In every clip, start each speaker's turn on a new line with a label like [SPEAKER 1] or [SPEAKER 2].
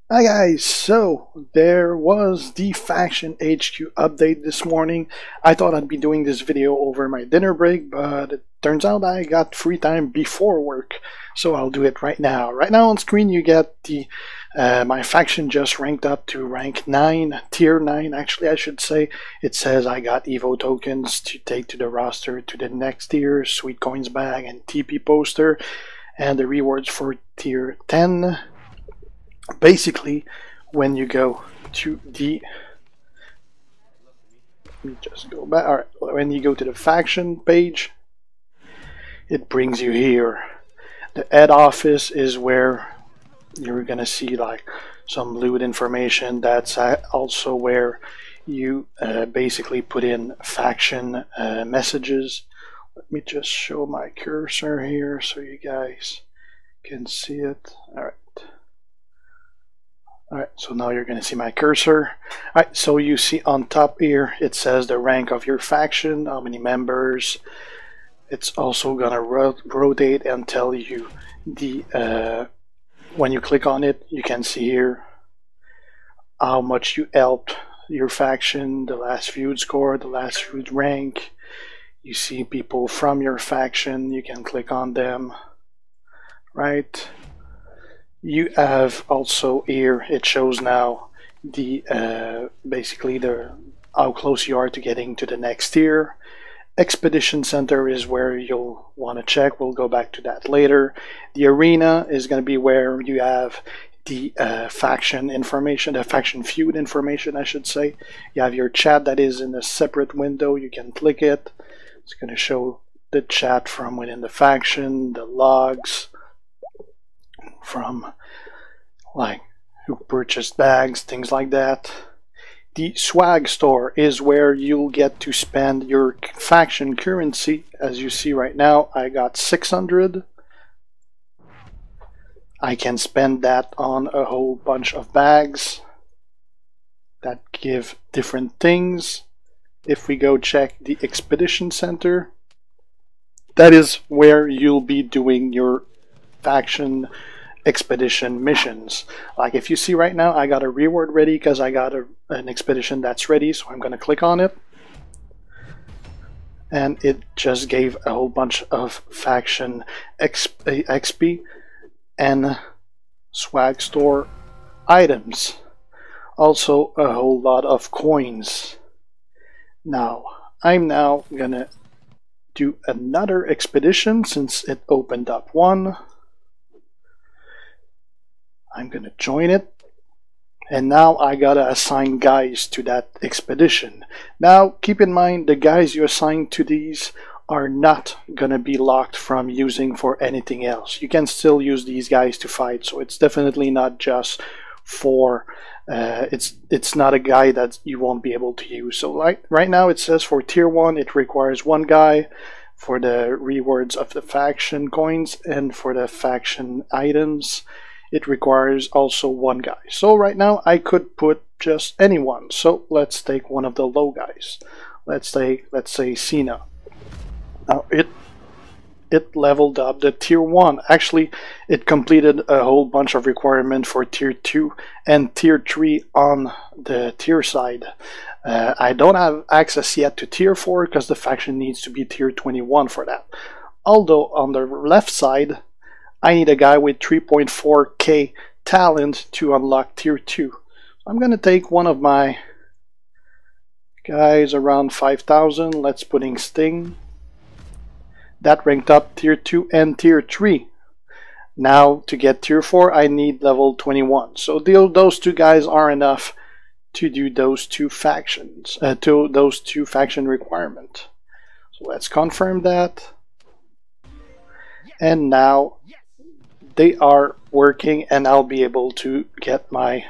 [SPEAKER 1] Hi guys, so there was the Faction HQ update this morning. I thought I'd be doing this video over my dinner break, but it turns out I got free time before work, so I'll do it right now. Right now on screen you get the my faction just ranked up to rank 9, tier 9 actually I should say. It says I got Evo tokens to take to the roster to the next tier, sweet coins bag and TP poster, and the rewards for tier 10. Basically, when you go to the, let me just go back. All right, when you go to the faction page, it brings you here. The head office is where you're gonna see like some loot information. That's also where you basically put in faction messages. Let me just show my cursor here so you guys can see it. All right. Alright, so now you're going to see my cursor. Alright, so you see on top here, it says the rank of your faction, how many members. It's also going to rotate and tell you the, when you click on it, you can see here how much you helped your faction, the last feud score, the last feud rank. You see people from your faction, you can click on them, right? You have also here, it shows now the basically how close you are to getting to the next tier. Expedition Center is where you'll want to check. We'll go back to that later. The arena is going to be where you have the faction information, the faction feud information I should say. You have your chat that is in a separate window. You can click it. It's going to show the chat from within the faction, the logs from like who purchased bags, things like that. The swag store is where you'll get to spend your faction currency. As you see right now, I got 600. I can spend that on a whole bunch of bags that give different things. If we go check the expedition center, that is where you'll be doing your faction expedition missions. Like if you see right now, I got a reward ready because I got an expedition that's ready, so I'm going to click on it. And it just gave a whole bunch of faction XP and swag store items. Also a whole lot of coins. Now, I'm now going to do another expedition since it opened up one. I'm going to join it, and now I gotta assign guys to that expedition. Now keep in mind the guys you assign to these are not gonna be locked from using for anything else. You can still use these guys to fight, so it's definitely not just for it's not a guy that you won't be able to use. So like right now it says for tier 1 it requires one guy for the rewards of the faction coins, and for the faction items it requires also one guy. So right now I could put just anyone. So let's take one of the low guys. Let's say Cena. Now it leveled up the tier 1. Actually, it completed a whole bunch of requirements for tier 2 and tier 3 on the tier side. I don't have access yet to tier 4 because the faction needs to be tier 21 for that. Although on the left side I need a guy with 3.4k talent to unlock tier 2. I'm going to take one of my guys around 5,000. Let's put in Sting. That ranked up tier 2 and tier 3. Now to get tier 4 I need level 21. So those two guys are enough to do those two factions, those two faction requirements. So let's confirm that. And now they are working, and I'll be able to get my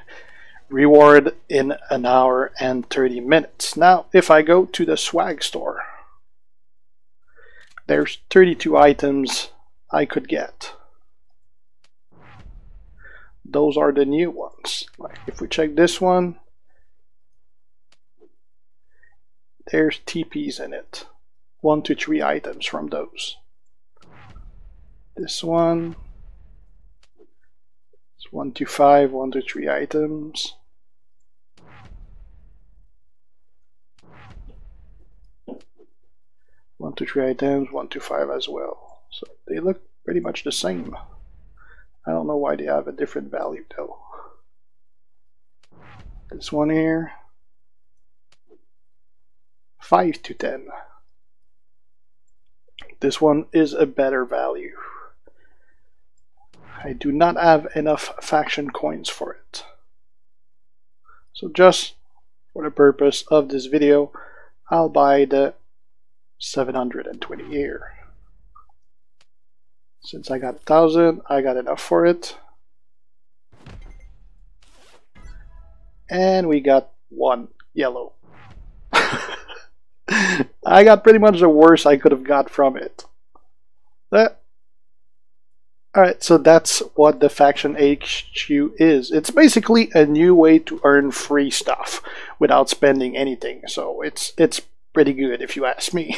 [SPEAKER 1] reward in an hour and 30 minutes. Now, if I go to the swag store, there's 32 items I could get. Those are the new ones. Like if we check this one, there's TPs in it. 1 to 3 items from those. This one, It's 1 to 5, 1 to 3 items. One to 3 items, 1 to 5 as well. So they look pretty much the same. I don't know why they have a different value though. This one here, 5 to 10. This one is a better value. I do not have enough faction coins for it. So just for the purpose of this video, I'll buy the 720 here. Since I got 1,000, I got enough for it. And we got 1 yellow. I got pretty much the worst I could have got from it. Alright, so that's what the Faction HQ is. It's basically a new way to earn free stuff without spending anything. So it's pretty good if you ask me.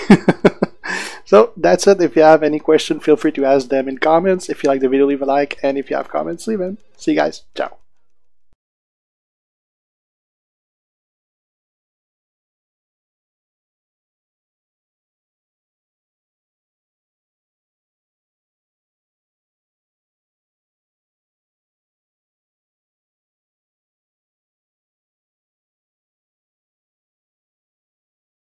[SPEAKER 1] So that's it. If you have any question, feel free to ask them in comments. If you like the video, leave a like, and if you have comments, leave them. See you guys. Ciao.